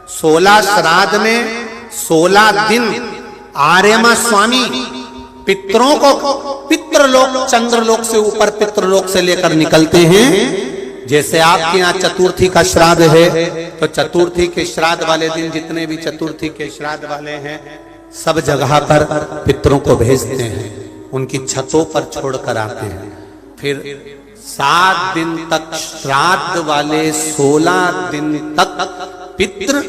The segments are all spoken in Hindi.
16 श्राद्ध में 16 दिन आर्यमा स्वामी पितरों को पितृलोक चंद्रलोक से ऊपर पितृलोक से लेकर निकलते हैं। जैसे आपके यहाँ चतुर्थी का श्राद्ध है तो चतुर्थी के श्राद्ध वाले दिन जितने भी चतुर्थी के श्राद्ध वाले हैं सब जगह पर पितरों को भेजते हैं, उनकी छतों पर छोड़कर आते हैं। फिर 7 दिन तक श्राद्ध वाले 16 दिन तक पितृ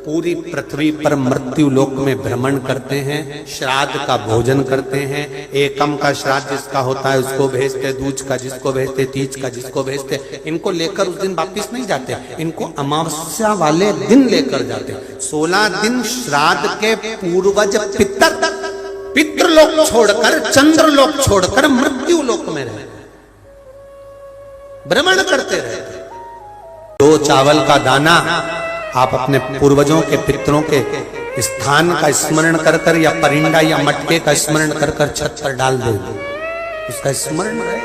पूरी पृथ्वी पर मृत्यु लोक में भ्रमण करते हैं, श्राद्ध का भोजन करते हैं। एकम का श्राद्ध जिसका होता है उसको भेजते, दूज का जिसको भेजते, तीज का जिसको भेजते। इनको लेकर उस दिन वापिस नहीं जाते, इनको अमावस्या वाले दिन लेकर जाते। 16 दिन श्राद्ध के पूर्वज पितृलोक छोड़कर चंद्रलोक छोड़कर मृत्यु लोक में रहते, भ्रमण करते रहते। 2 चावल का दाना आप अपने पूर्वजों के पितरों के स्थान का स्मरण कर कर या परिंदा या मटके का स्मरण कर कर छत पर डाल दे, उसका स्मरण रहे,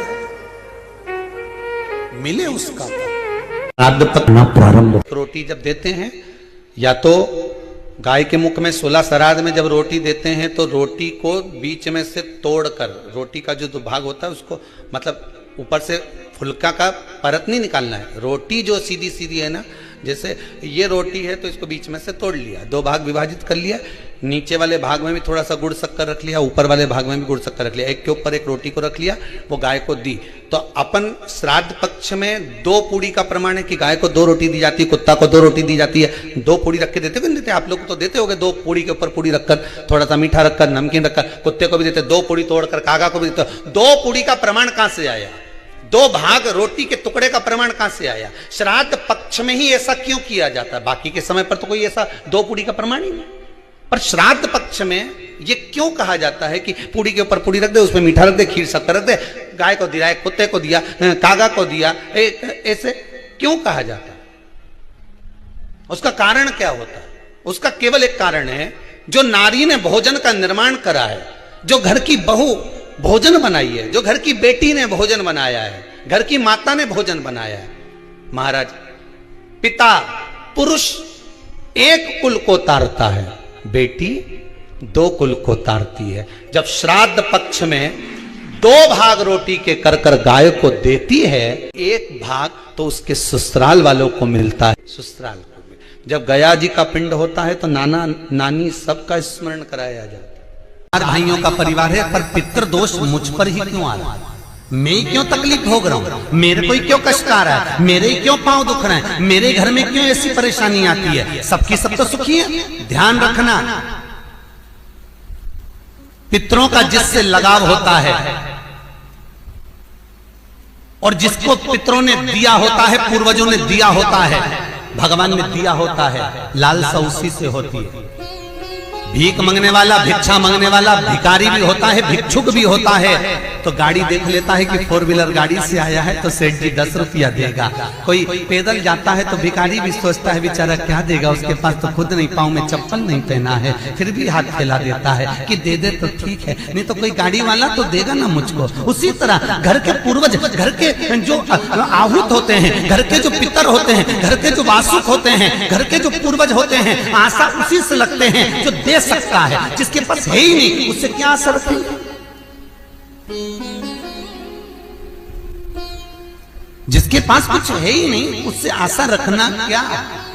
मिले उसका श्राद्ध पकना प्रारंभ। रोटी जब देते हैं या तो गाय के मुख में 16 श्राद्ध में जब रोटी देते हैं तो रोटी को बीच में से तोड़कर, रोटी का जो भाग होता है उसको मतलब ऊपर से फुलका का परत नहीं निकालना है। रोटी जो सीधी सीधी है ना, जैसे ये रोटी है तो इसको बीच में से तोड़ लिया, 2 भाग विभाजित कर लिया, नीचे वाले भाग में भी थोड़ा सा गुड़ शक्कर रख लिया, ऊपर वाले भाग में भी गुड़ शक्कर रख लिया, एक के ऊपर एक रोटी को रख लिया, वो गाय को दी। तो अपन श्राद्ध पक्ष में 2 पूड़ी का प्रमाण है कि गाय को 2 रोटी दी जाती है, कुत्ता को 2 रोटी दी जाती है। 2 पूड़ी रख के देते हो, देते आप लोग तो देते होगे, 2 पूड़ी के ऊपर पूड़ी रखकर, थोड़ा सा मीठा रखकर, नमकीन रखकर, कुत्ते को भी देते, 2 पूड़ी तोड़कर कागा को भी देते। 2 पूड़ी का प्रमाण कहां से आया? 2 भाग रोटी के टुकड़े का प्रमाण कहां से आया? श्राद्ध पक्ष में ही ऐसा क्यों किया जाता है? बाकी के समय पर तो कोई ऐसा 2 पूड़ी का प्रमाण ही नहीं, पर श्राद्ध पक्ष में ये क्यों कहा जाता है कि पूड़ी के ऊपर पूड़ी रख दे, उसमें मीठा रख दे, खीर शक्कर रख दे, गाय को दिया, कुत्ते को दिया, कागा को दिया, ऐसे क्यों कहा जाता है? उसका कारण क्या होता है? उसका केवल एक कारण है, जो नारी ने भोजन का निर्माण करा है, जो घर की बहू भोजन बनाई है, जो घर की बेटी ने भोजन बनाया है, घर की माता ने भोजन बनाया है। महाराज, पिता पुरुष एक कुल को तारता है, बेटी 2 कुल को तारती है। जब श्राद्ध पक्ष में 2 भाग रोटी के कर कर गाय को देती है, 1 भाग तो उसके ससुराल वालों को मिलता है, ससुराल को। जब गया जी का पिंड होता है तो नाना नानी सबका स्मरण कराया जाता है। भाइयों का परिवार है, पर पितृ दोष मुझ पर ही क्यों आ रहा है? मैं क्यों तकलीफ भोग रहा हूं? मेरे को ही क्यों कष्ट आ रहा है? मेरे ही क्यों पांव दुख रहे हैं? मेरे घर में क्यों ऐसी परेशानी आती है? सबकी सब तो सुखी है। ध्यान रखना, पितरों का जिससे लगाव होता है और जिसको पितरों ने दिया होता है, पूर्वजों ने दिया होता है, भगवान ने दिया होता है, लालसा उसी से होती है। भीख मांगने वाला, भिक्षा मांगने वाला भिखारी भी होता है, भिक्षुक भी होता है। तो गाड़ी देख लेता है कि 4 व्हीलर गाड़ी से आया है तो सेठ जी 10 रुपया देगा। कोई पैदल जाता है तो भिखारी भी सोचता है बेचारा क्या देगा, उसके पास तो खुद नहीं, पाँव में चप्पल नहीं पहना है, फिर भी हाथ फैला देता है कि दे दे तो ठीक है, नहीं तो कोई गाड़ी वाला तो देगा ना मुझको। उसी तरह घर के पूर्वज, घर के जो आहूत होते हैं, घर के जो पितर होते हैं, घर के जो वासुक होते हैं, घर के जो पूर्वज होते हैं, आशा उसी से लगते हैं जो दे सकता है। जिसके पास है ही नहीं उससे क्या आशा रखेंगे? जिसके पास कुछ है ही नहीं उससे आशा रखना क्या?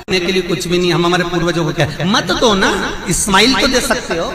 देने के लिए कुछ भी नहीं। हम हमारे पूर्वजों को क्या मत दो ना, इस्माइल तो दे सकते हो।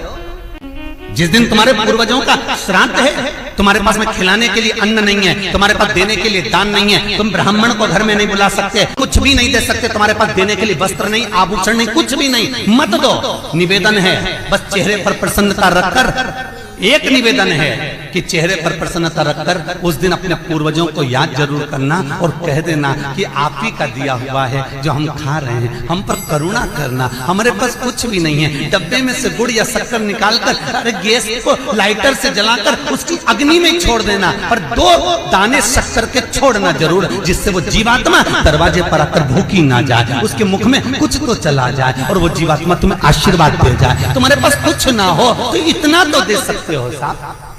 जिस दिन तुम्हारे पूर्वजों का श्राद्ध है, तुम्हारे पास में खिलाने के लिए अन्न नहीं है, तुम्हारे पास देने के लिए दान नहीं है, तुम ब्राह्मण को घर में नहीं बुला सकते, कुछ भी नहीं दे सकते, तुम्हारे पास देने के लिए वस्त्र नहीं, आभूषण नहीं, कुछ भी नहीं, मत दो। निवेदन है बस चेहरे पर प्रसन्नता रखकर, एक निवेदन है कि चेहरे पर प्रसन्नता रखकर उस दिन अपने पूर्वजों को याद जरूर करना और कह देना कि आप ही का दिया हुआ है जो हम खा रहे हैं, हम पर करुणा करना। हमारे पास कुछ भी नहीं है, डब्बे में से गुड़ या शक्कर निकालकर अरे गैस को लाइटर से जलाकर उसकी अग्नि में छोड़ देना, पर 2 दाने शक्कर के छोड़ना जरूर, जिससे वो जीवात्मा दरवाजे पर आकर भूखी ना जाए, उसके मुख में कुछ तो चला जाए और वो जीवात्मा तुम्हें आशीर्वाद दे जाए। तुम्हारे पास कुछ ना हो तो इतना तो दे सकते हो साहब।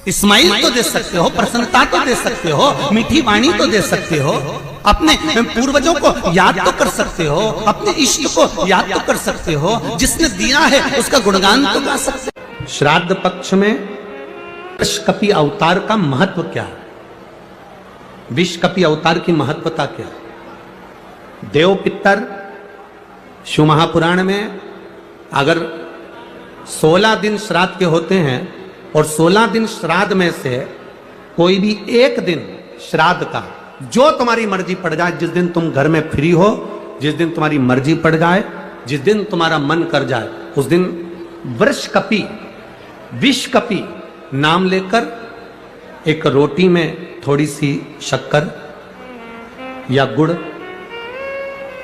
स्माइल तो दे सकते हो, प्रसन्नता तो दे सकते हो, मीठी वाणी तो दे सकते हो, अपने पूर्वजों को याद तो कर सकते हो, अपने इष्ट को याद तो कर सकते हो, जिसने दिया है उसका गुणगान तो गा सकते हो। श्राद्ध पक्ष में विषकपि अवतार का महत्व क्या है? विषकपि अवतार की महत्वता क्या है? देव पितर शिव महापुराण में अगर 16 दिन श्राद्ध के होते हैं और 16 दिन श्राद्ध में से कोई भी एक दिन श्राद्ध का जो तुम्हारी मर्जी पड़ जाए, जिस दिन तुम घर में फ्री हो, जिस दिन तुम्हारी मर्जी पड़ जाए, जिस दिन तुम्हारा मन कर जाए, उस दिन वृषकपि विषकपि नाम लेकर एक रोटी में थोड़ी सी शक्कर या गुड़,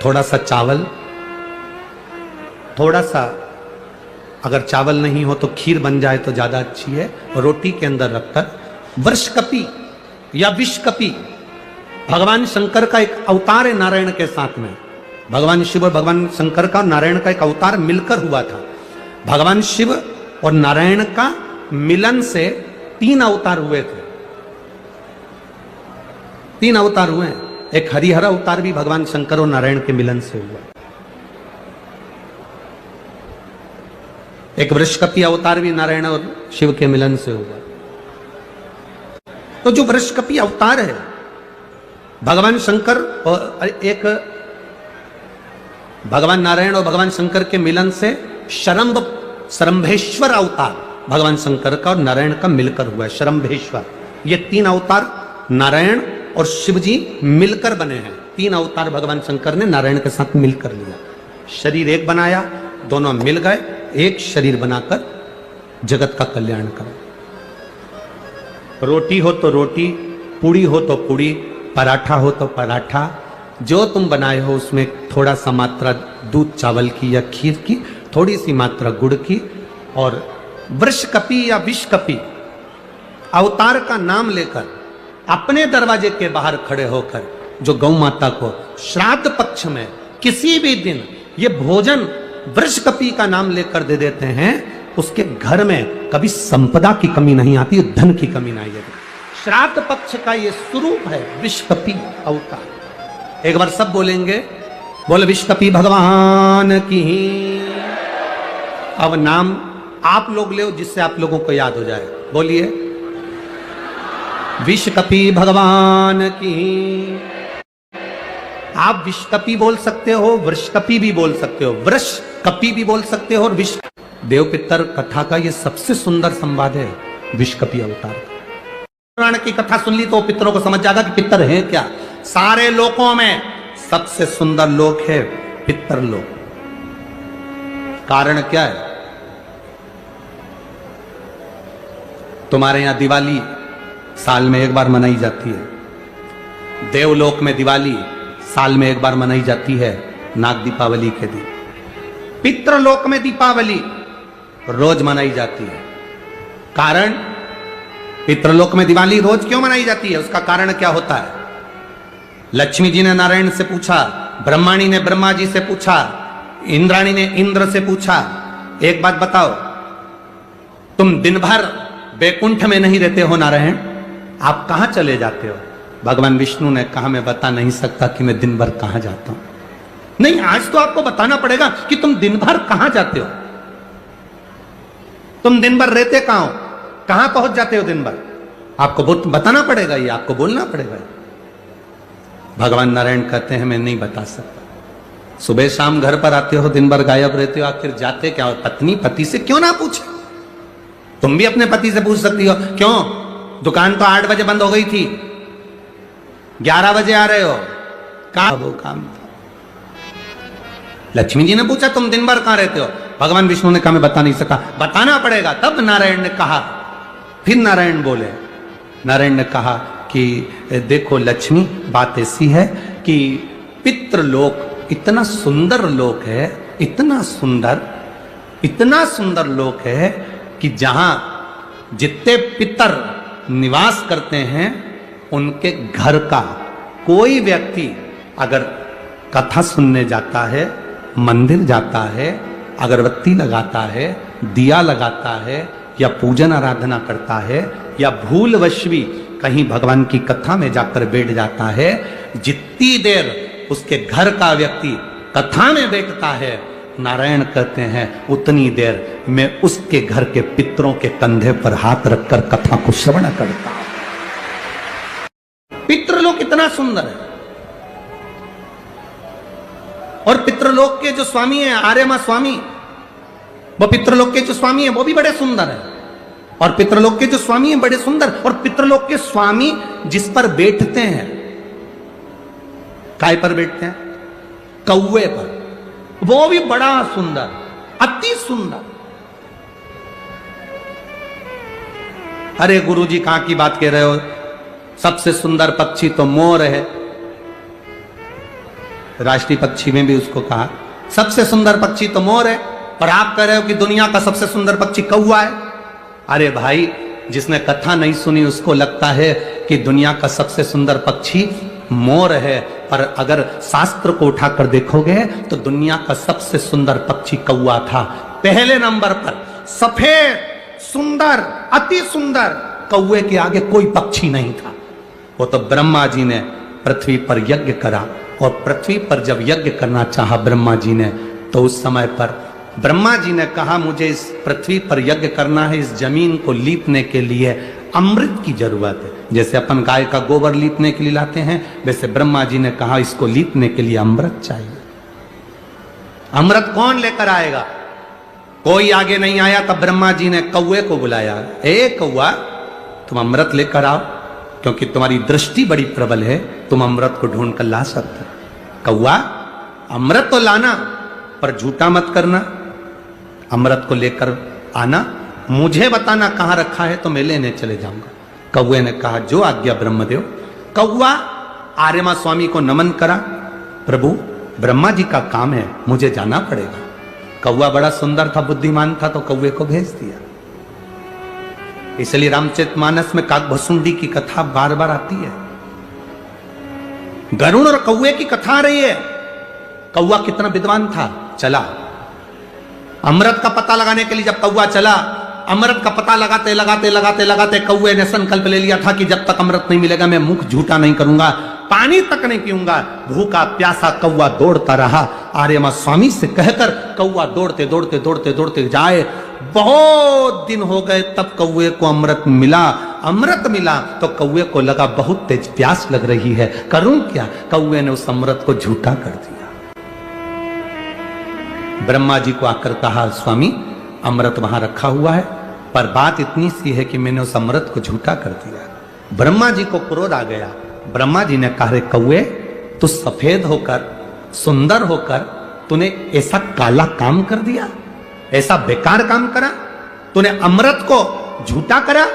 थोड़ा सा चावल, थोड़ा सा अगर चावल नहीं हो तो खीर बन जाए तो ज्यादा अच्छी है, रोटी के अंदर रखकर वृषकपि या विषकपि भगवान शंकर का एक अवतार है नारायण के साथ में। भगवान शिव और भगवान शंकर का नारायण का एक अवतार मिलकर हुआ था। भगवान शिव और नारायण का मिलन से 3 अवतार हुए थे। 3 अवतार हुए हैं। एक हरिहर अवतार भी भगवान शंकर और नारायण के मिलन से हुआ। एक वृषकपि अवतार भी नारायण और शिव के मिलन से हुआ। तो जो वृषकपि अवतार है भगवान शंकर और एक भगवान नारायण और भगवान शंकर के मिलन से शरंभेश्वर अवतार भगवान शंकर का और नारायण का मिलकर हुआ है। शरंभेश्वर, ये 3 अवतार नारायण और शिव जी मिलकर बने हैं। 3 अवतार भगवान शंकर ने नारायण के साथ मिलकर लिया, शरीर एक बनाया, दोनों मिल गए, एक शरीर बनाकर जगत का कल्याण करो। रोटी हो तो रोटी, पूड़ी हो तो पूड़ी, पराठा हो तो पराठा, जो तुम बनाए हो उसमें थोड़ा सा मात्रा दूध चावल की या खीर की, थोड़ी सी मात्रा गुड़ की, और वृषकपि या विषकपि अवतार का नाम लेकर अपने दरवाजे के बाहर खड़े होकर जो गौ माता को श्राद्ध पक्ष में किसी भी दिन ये भोजन वृषकपि का नाम लेकर दे देते हैं, उसके घर में कभी संपदा की कमी नहीं आती, धन की कमी नहीं आती। श्राद्ध पक्ष का ये स्वरूप है विषकपि अवतार। एक बार सब बोलेंगे, बोले विषकपि भगवान की। अब नाम आप लोग ले जिससे आप लोगों को याद हो जाए। बोलिए विषकपि भगवान की। आप विषकपि बोल सकते हो, वृषकपि भी बोल सकते हो, वृषकपि भी बोल सकते हो, और विष देव पितर कथा का ये सबसे सुंदर संवाद है विषकपि अवतार का। पुराण की कथा सुन ली तो पितरों को समझ जाएगा कि पितर है क्या। सारे लोकों में सबसे सुंदर लोक है पितर लोक। कारण क्या है? तुम्हारे यहां दिवाली साल में एक बार मनाई जाती है। देवलोक में दिवाली साल में एक बार मनाई जाती है, नाग दीपावली के दिन। पितृलोक में दीपावली रोज मनाई जाती है। कारण, पितृलोक में दिवाली रोज क्यों मनाई जाती है, उसका कारण क्या होता है? लक्ष्मी जी ने नारायण से पूछा, ब्रह्माणी ने ब्रह्मा जी से पूछा, इंद्राणी ने इंद्र से पूछा, एक बात बताओ, तुम दिन भर बैकुंठ में नहीं रहते हो नारायण, आप कहां चले जाते हो? भगवान विष्णु ने कहा, मैं बता नहीं सकता कि मैं दिन भर कहां जाता हूं। नहीं, आज तो आपको बताना पड़ेगा कि तुम दिन भर कहां जाते हो, तुम दिन भर रहते कहां हो, कहां पहुंच जाते हो दिन भर, आपको बताना पड़ेगा, ये आपको बोलना पड़ेगा। भगवान नारायण कहते हैं, मैं नहीं बता सकता। सुबह शाम घर पर आते हो, दिन भर गायब रहते हो, आखिर जाते क्या हो? पत्नी पति से क्यों ना पूछे? तुम भी अपने पति से पूछ सकती हो, क्यों दुकान तो 8 बजे बंद हो गई थी, 11 बजे आ रहे हो, कहां वो काम था? लक्ष्मी जी ने पूछा, तुम दिन भर कहां रहते हो? भगवान विष्णु ने कहा, मैं बता नहीं सका। बताना पड़ेगा। तब नारायण ने कहा, फिर नारायण बोले, नारायण ने कहा कि देखो लक्ष्मी, बात ऐसी है कि पितृलोक इतना सुंदर लोक है, इतना सुंदर लोक है कि जहां जितने पितर निवास करते हैं उनके घर का कोई व्यक्ति अगर कथा सुनने जाता है, मंदिर जाता है, अगरबत्ती लगाता है, दिया लगाता है, या पूजन आराधना करता है, या भूलवश भी कहीं भगवान की कथा में जाकर बैठ जाता है, जितनी देर उसके घर का व्यक्ति कथा में बैठता है, नारायण कहते हैं, उतनी देर मैं उसके घर के पितरों के कंधे पर हाथ रखकर कथा को श्रवण करता हूं। पितृलोक कितना सुंदर है। और पितृलोक के जो स्वामी है आर्यमा स्वामी, वो पितृलोक के जो स्वामी है वो भी बड़े सुंदर है। और पितृलोक के जो स्वामी है बड़े सुंदर, और पितृलोक के स्वामी जिस पर बैठते हैं, काय पर बैठते हैं? कौवे पर, वो भी बड़ा सुंदर, अति सुंदर। अरे गुरुजी कहां की बात कह रहे हो, सबसे सुंदर पक्षी तो मोर है। राष्ट्रीय पक्षी में भी उसको कहा सबसे सुंदर पक्षी तो मोर है, पर आप कह रहे हो कि दुनिया का सबसे सुंदर पक्षी कौवा है। अरे भाई, जिसने कथा नहीं सुनी उसको लगता है कि दुनिया का सबसे सुंदर पक्षी मोर है, पर अगर शास्त्र को उठाकर देखोगे तो दुनिया का सबसे सुंदर पक्षी कौवा था। पहले नंबर पर सफेद सुंदर अति सुंदर कौवे के आगे कोई पक्षी नहीं था। वो तो ब्रह्मा जी ने पृथ्वी पर यज्ञ करा, और पृथ्वी पर जब यज्ञ करना चाहा ब्रह्मा जी ने, तो उस समय पर ब्रह्मा जी ने कहा मुझे इस पृथ्वी पर यज्ञ करना है, इस जमीन को लीपने के लिए अमृत की जरूरत है। जैसे अपन गाय का गोबर लीपने के लिए लाते हैं, वैसे ब्रह्मा जी ने कहा इसको लीपने के लिए अमृत चाहिए। अमृत कौन लेकर आएगा? कोई आगे नहीं आया, तब ब्रह्मा जी ने कौवे को बुलाया, ए कौवा तुम अमृत लेकर आओ, क्योंकि तुम्हारी दृष्टि बड़ी प्रबल है, तुम अमृत को ढूंढ कर ला सकते। कौवा अमृत तो लाना, पर झूठा मत करना, अमृत को लेकर आना, मुझे बताना कहां रखा है तो मैं लेने चले जाऊंगा। कौवे ने कहा जो आज्ञा ब्रह्मदेव। कौवा आर्यमा स्वामी को नमन करा, प्रभु ब्रह्मा जी का काम है, मुझे जाना पड़ेगा। कौवा बड़ा सुंदर था, बुद्धिमान था, तो कौवे को भेज दिया। इसलिए रामचरितमानस में काकभसुंडी की कथा बार बार आती है। गरुड़ और कौवे की कथा आ रही है। कौवा कितना विद्वान था, चला अमृत का पता लगाने के लिए। जब कौवा चला, अमृत का पता लगाते लगाते लगाते लगाते कौवे ने संकल्प ले लिया था कि जब तक अमृत नहीं मिलेगा मैं मुख झूठा नहीं करूंगा, पानी तक नहीं पीऊंगा। भूखा प्यासा कौवा दौड़ता रहा। आर्यमा स्वामी से कहकर कौवा दौड़ते दौड़ते दौड़ते दौड़ते जाए। बहुत दिन हो गए, तब कौवे को अमृत मिला। अमृत मिला तो कौवे को लगा बहुत तेज प्यास लग रही है, करूं क्या? कौवे ने उस अमृत को झूठा कर दिया। ब्रह्मा जी को आकर कहा स्वामी अमृत वहां रखा हुआ है, पर बात इतनी सी है कि मैंने उस अमृत को झूठा कर दिया। ब्रह्मा जी को क्रोध आ गया। ब्रह्मा जी ने कहा कौवे तू सफेद होकर सुंदर होकर तूने ऐसा काला काम कर दिया, ऐसा बेकार काम करा, तूने अमृत को झूठा करा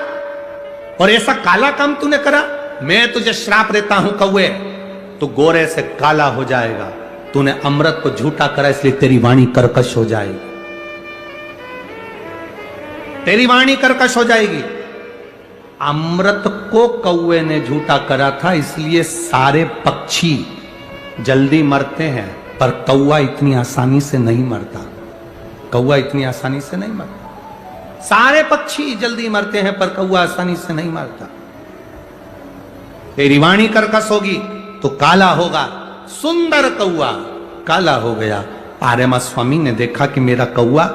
और ऐसा काला काम तूने करा। मैं तुझे श्राप देता हूं कौवे, तू गोरे से काला हो जाएगा। तूने अमृत को झूठा करा, इसलिए तेरी वाणी कर्कश हो जाएगी, तेरी वाणी कर्कश हो जाएगी। अमृत को कौवे ने झूठा करा था, इसलिए सारे पक्षी जल्दी मरते हैं, पर कौवा इतनी आसानी से नहीं मरता। कौवा इतनी आसानी से नहीं मरता। सारे पक्षी जल्दी मरते हैं, पर कौवा आसानी से नहीं मरता। तेरी वाणी कर्कश होगी तो काला होगा। सुंदर कौवा काला हो गया। आर्यमा स्वामी ने देखा कि मेरा कौवा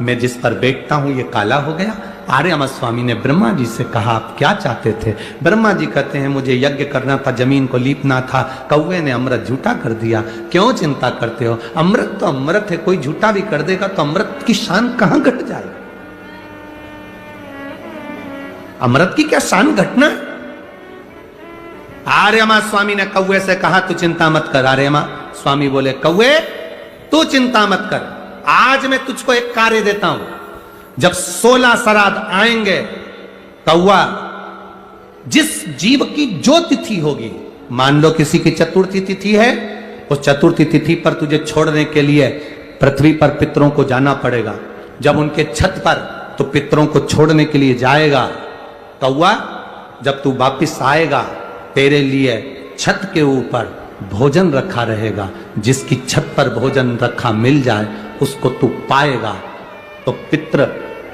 मैं जिस पर बैठता हूं ये काला हो गया। आर्यमा स्वामी ने ब्रह्मा जी से कहा आप क्या चाहते थे? ब्रह्मा जी कहते हैं मुझे यज्ञ करना था, जमीन को लीपना था, कौवे ने अमृत झूठा कर दिया। क्यों चिंता करते हो? अमृत तो अमृत है, कोई झूठा भी कर देगा तो अमृत की शान कहां घट जाएगी? अमृत की क्या शान घटना है? आर्यमा स्वामी ने कौवे से कहा तू चिंता मत कर। आर्यमा स्वामी बोले कौवे तू चिंता मत कर, आज मैं तुझको एक कार्य देता हूं। जब 16 श्राद्ध आएंगे, कौवा जिस जीव की जो तिथि होगी, मान लो किसी की चतुर्थी तिथि है, उस चतुर्थी तिथि पर तुझे छोड़ने के लिए पृथ्वी पर पितरों को जाना पड़ेगा। जब उनके छत पर तो पितरों को छोड़ने के लिए जाएगा। कौवा जब तू वापिस आएगा, तेरे लिए छत के ऊपर भोजन रखा रहेगा। जिसकी छत पर भोजन रखा मिल जाए उसको तू पाएगा तो पितृ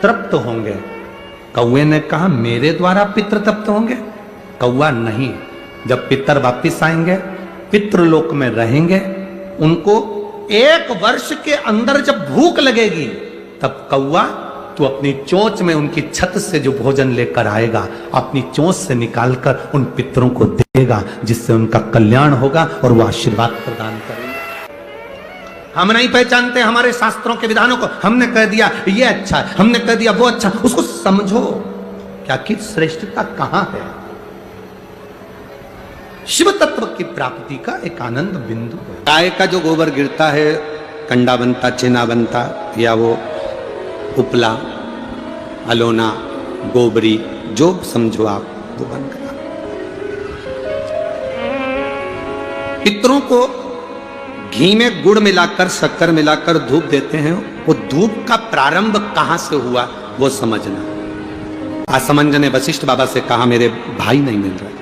तृप्त होंगे। कौवे ने कहा मेरे द्वारा पितृ तप्त होंगे? कौवा नहीं, जब पितर वापिस आएंगे, पितृलोक में रहेंगे, उनको 1 वर्ष के अंदर जब भूख लगेगी, तब कौवा तो अपनी चोंच में उनकी छत से जो भोजन लेकर आएगा, अपनी चोंच से निकालकर उन पितरों को देगा, जिससे उनका कल्याण होगा और वो आशीर्वाद प्रदान करेंगे। हम नहीं पहचानते हमारे शास्त्रों के विधानों को, हमने कह दिया ये अच्छा है, हमने कह दिया वो अच्छा, उसको समझो क्या कि श्रेष्ठता कहां है। शिव तत्व की प्राप्ति का एक आनंद बिंदु है। गाय का जो गोबर गिरता है, कंडा बनता, छेना बनता, या वो उपला, अलोना, गोबरी, जो समझो आप, वो बन गया। पितरों को घी में गुड़ मिलाकर, शक्कर मिलाकर धूप देते हैं, वो धूप का प्रारंभ कहां से हुआ वो समझना। असमंज ने वशिष्ठ बाबा से कहा मेरे भाई नहीं मिल रहे।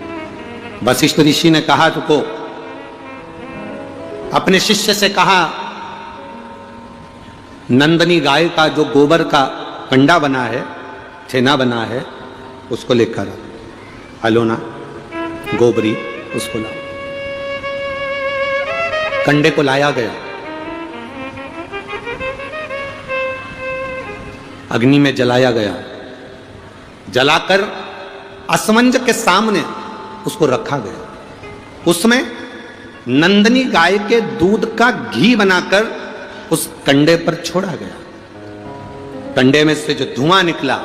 वशिष्ठ ऋषि ने कहा तुमको, अपने शिष्य से कहा नंदनी गाय का जो गोबर का कंडा बना है, छेना बना है, उसको लेकर अलोना, गोबरी, उसको लाओ। कंडे को लाया गया, अग्नि में जलाया गया, जलाकर असमंज के सामने उसको रखा गया। उसमें नंदनी गाय के दूध का घी बनाकर उस कंडे पर छोड़ा गया। कंडे में से जो धुआं निकला,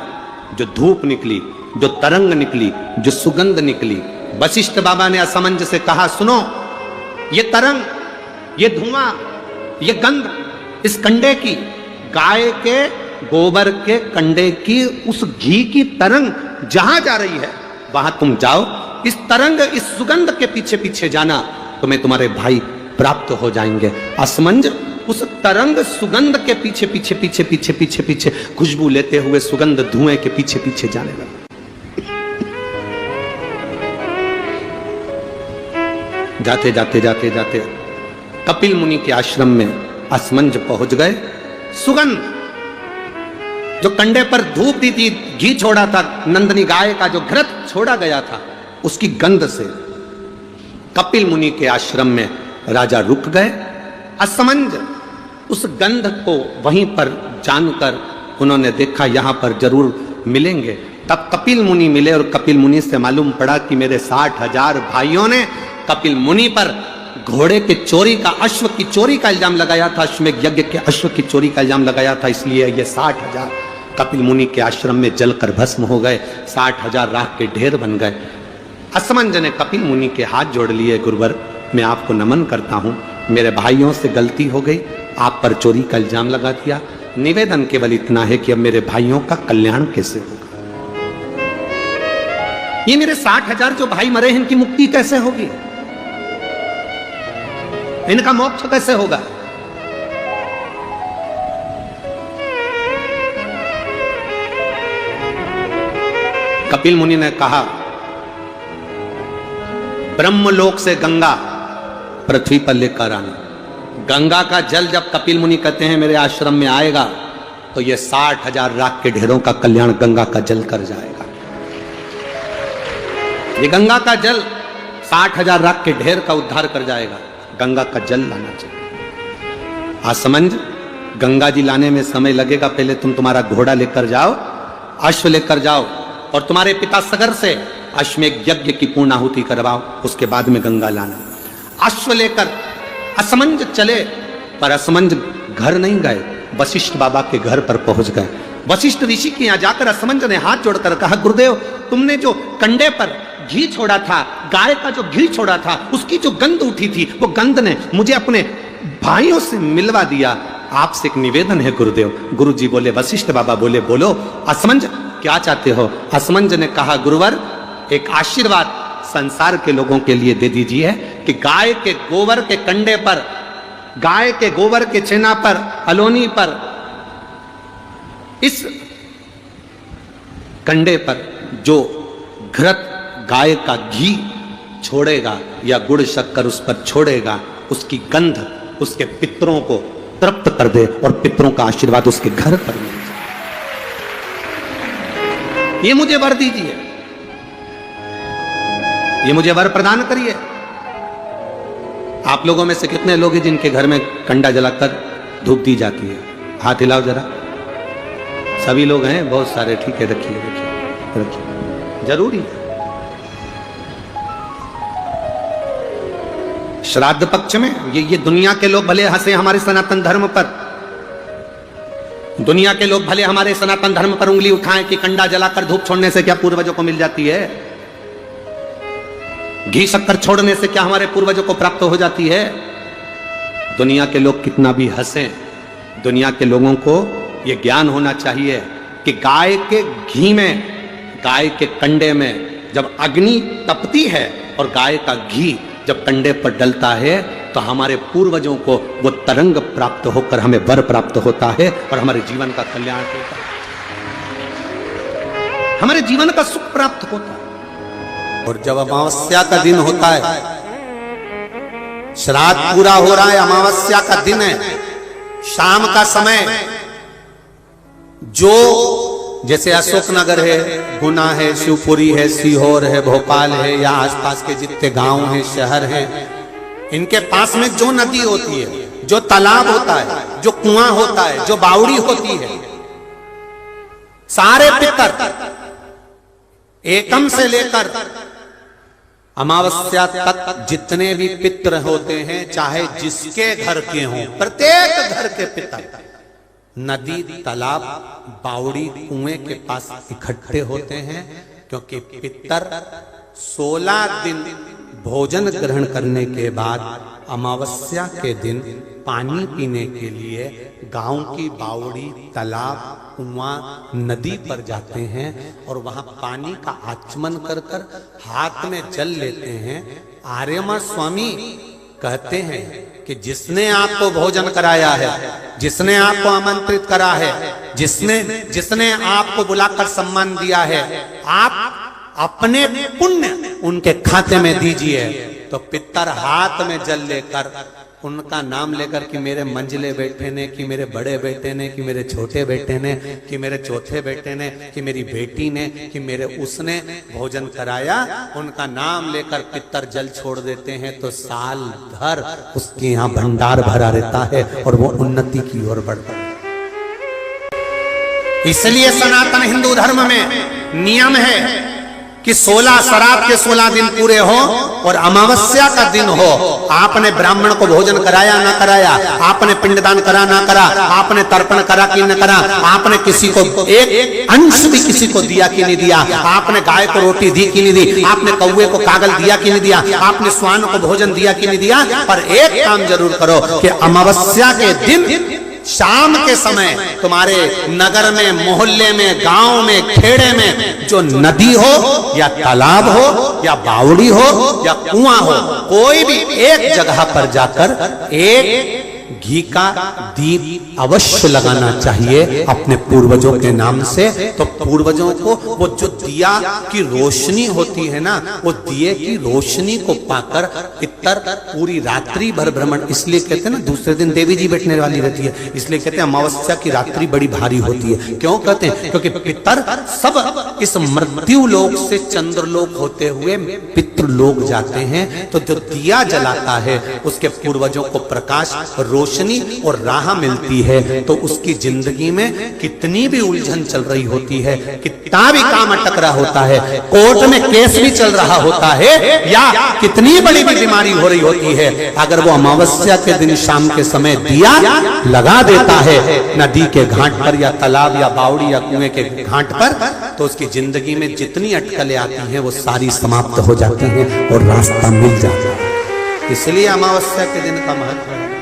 जो धूप निकली, जो तरंग निकली, जो सुगंध निकली, वशिष्ठ बाबा ने असमंज से कहा सुनो, ये तरंग, ये धुआं, ये गंध इस कंडे की, गाय के गोबर के कंडे की, उस घी की तरंग जहां जा रही है वहां तुम जाओ, इस तरंग, इस सुगंध के पीछे पीछे जाना, तुम्हें तुम्हारे भाई प्राप्त हो जाएंगे। असमंज उस तरंग सुगंध के पीछे पीछे पीछे पीछे पीछे पीछे खुशबू लेते हुए सुगंध धुएं के पीछे पीछे जाने लगा। जाते जाते जाते जाते कपिल मुनि के आश्रम में असमंज पहुंच गए। सुगंध, जो कंडे पर धूप दी थी, घी छोड़ा था, नंदनी गाय का जो घृत छोड़ा गया था, उसकी गंध से कपिल मुनि के आश्रम में राजा रुक गए। असमंज उस गंध को वहीं पर जानकर उन्होंने देखा यहां पर जरूर मिलेंगे। तब कपिल मुनि मिले और कपिल मुनि से मालूम पड़ा कि मेरे 60,000 भाइयों ने कपिल मुनि पर घोड़े के चोरी का, अश्व की चोरी का इल्जाम लगाया था, अश्वमेध यज्ञ के अश्व की चोरी का इल्जाम लगाया था, इसलिए ये 60,000 कपिल मुनि के आश्रम में जलकर भस्म हो गए, 60,000 राख के ढेर बन गए। असमंज ने कपिल मुनि के हाथ जोड़ लिए, गुरुवर मैं आपको नमन करता हूं, मेरे भाइयों से गलती हो गई, आप पर चोरी का इल्जाम लगा दिया, निवेदन केवल इतना है कि अब मेरे भाइयों का कल्याण कैसे होगा, ये मेरे 60,000 जो भाई मरे हैं इनकी मुक्ति कैसे होगी, इनका मोक्ष कैसे होगा। कपिल मुनि ने कहा ब्रह्मलोक से गंगा पृथ्वी पर लेकर आना। गंगा का जल जब कपिल मुनि कहते हैं मेरे आश्रम में आएगा, तो ये 60,000 राख के ढेरों का कल्याण गंगा का जल कर जाएगा। ये गंगा का जल 60,000 राख के ढेर का उद्धार कर जाएगा। गंगा का जल लाना चाहिए। असमंज, गंगा जी लाने में समय लगेगा, पहले तुम तुम्हारा घोड़ा लेकर जाओ, अश्व लेकर जाओ और तुम्हारे पिता सगर से अश्वमेध यज्ञ की पूर्णाहुति करवाओ, उसके बाद में गंगा लाना। अश्व लेकर असमंज चले, पर असमंज घर नहीं गए, वशिष्ठ बाबा के घर पर पहुंच गए। वशिष्ठ ऋषि के यहां जाकर असमंज ने हाथ जोड़कर कहा गुरुदेव, तुमने जो कंडे पर घी छोड़ा था, गाय का जो घी छोड़ा था, उसकी जो गंध उठी थी, वो गंध ने मुझे अपने भाइयों से मिलवा दिया। आपसे एक निवेदन है गुरुदेव। गुरुजी बोले, वशिष्ठ बाबा बोले बोलो असमंज क्या चाहते हो। असमंज ने कहा गुरुवर, एक आशीर्वाद संसार के लोगों के लिए दे दीजिए कि गाय के गोबर के कंडे पर, गाय के गोबर के छेना पर, अलोनी पर, इस कंडे पर जो घृत गाय का घी छोड़ेगा या गुड़ शक्कर उस पर छोड़ेगा, उसकी गंध उसके पितरों को तृप्त कर दे और पितरों का आशीर्वाद उसके घर पर मिल जाए। ये मुझे वर दीजिए, ये मुझे वर प्रदान करिए। आप लोगों में से कितने लोग हैं जिनके घर में कंडा जलाकर धूप दी जाती है? हाथ हिलाओ जरा। सभी लोग हैं, बहुत सारे। ठीक है, रखिए रखिए रखिए, जरूरी है। श्राद्ध पक्ष में ये दुनिया के लोग भले हंसे हमारे सनातन धर्म पर, दुनिया के लोग भले हमारे सनातन धर्म पर उंगली उठाएं कि कंडा जलाकर धूप छोड़ने से क्या पूर्वजों को मिल जाती है, घी शक्कर छोड़ने से क्या हमारे पूर्वजों को प्राप्त हो जाती है। दुनिया के लोग कितना भी हंसें, दुनिया के लोगों को यह ज्ञान होना चाहिए कि गाय के घी में, गाय के कंडे में जब अग्नि तपती है और गाय का घी जब कंडे पर डलता है तो हमारे पूर्वजों को वो तरंग प्राप्त होकर हमें वर प्राप्त होता है और हमारे जीवन का कल्याण होता है, हमारे जीवन का सुख प्राप्त होता है। और जब अमावस्या का दिन होता है, श्राद्ध पूरा हो रहा है, अमावस्या का दिन है, शाम का समय, जो जैसे अशोकनगर है, गुना है, शिवपुरी है, सीहोर है, भोपाल है, या आसपास के जितने गांव हैं, शहर हैं, इनके पास में जो नदी होती है, जो तालाब होता है, जो कुआं होता है, जो बावड़ी होती है, सारे पितर एकम से लेकर अमावस्या तक जितने भी पितर होते हैं, चाहे जिसके घर के हों, प्रत्येक घर के पितर नदी, तालाब, बावड़ी, कुएं के पास इकट्ठे होते हैं, क्योंकि पितर 16 दिन भोजन ग्रहण करने के बाद अमावस्या के दिन पानी पीने के लिए गांव की बावड़ी, तालाब, कुआं, नदी पर जाते हैं और वहां पानी का आचमन कर कर हाथ में जल लेते हैं। आर्यमा स्वामी कहते हैं कि जिसने आपको भोजन कराया है, जिसने आपको आमंत्रित करा है, जिसने आपको बुलाकर सम्मान दिया है, आप अपने पुण्य उनके खाते में दीजिए। तो पितर हाथ में जल लेकर उनका नाम लेकर कि मेरे मंझले बेटे ने, कि मेरे बड़े बेटे ने, कि मेरे छोटे बेटे ने, कि मेरे चौथे बेटे ने, कि मेरी बेटी ने, कि मेरे उसने भोजन कराया, उनका नाम लेकर पितर जल छोड़ देते हैं तो साल भर उसके यहाँ भंडार भरा रहता है और वो उन्नति की ओर बढ़ता है। इसलिए सनातन हिंदू धर्म में नियम है कि 16 श्राद्ध के 16 दिन पूरे हो और अमावस्या का दिन हो, आपने ब्राह्मण को भोजन कराया ना कराया, आपने पिंडदान करा ना करा, आपने तर्पण करा कि न करा, आपने किसी को एक अंश भी किसी को दिया कि नहीं दिया, आपने गाय को रोटी दी कि नहीं दी, आपने कौवे को कागल दिया कि नहीं दिया, आपने स्वान को भोजन दिया कि नहीं दिया, पर एक काम जरूर करो कि अमावस्या के दिन शाम के समय तुम्हारे नगर में, मोहल्ले में, गांव में, खेड़े में जो नदी हो या तालाब हो या बावड़ी हो या कुआं हो, कोई भी एक जगह पर जाकर एक घी का दीप अवश्य लगाना चाहिए अपने पूर्वजों के नाम से। तो पूर्वजों को वो जो दिया की रोशनी होती है ना, वो दिए की रोशनी को पाकर पितर पूरी रात्रि भर भ्रमण, इसलिए कहते हैं ना दूसरे दिन देवी जी बैठने वाली रहती है, इसलिए कहते हैं अमावस्या की रात्रि बड़ी भारी होती है। क्यों कहते हैं? क्योंकि पितर सब इस मृत्यु लोक से चंद्रलोक होते हुए पितृलोक जाते हैं। तो जो दिया जलाता है उसके पूर्वजों को प्रकाश, रोशनी और राह मिलती है। तो उसकी जिंदगी में कितनी भी उलझन चल रही होती है, कितना भी काम अटक रहा होता है, कोर्ट में केस भी चल रहा होता है, या कितनी बड़ी भी बीमारी हो रही होती है, अगर वो अमावस्या के दिन शाम के समय दिया लगा देता है नदी के घाट पर या तालाब या बावड़ी या कुएं के घाट पर, तो उसकी जिंदगी में जितनी अटकलें आती हैं वो सारी समाप्त हो जाती हैं और रास्ता मिल जाता है। इसलिए अमावस्या के दिन का महत्व है।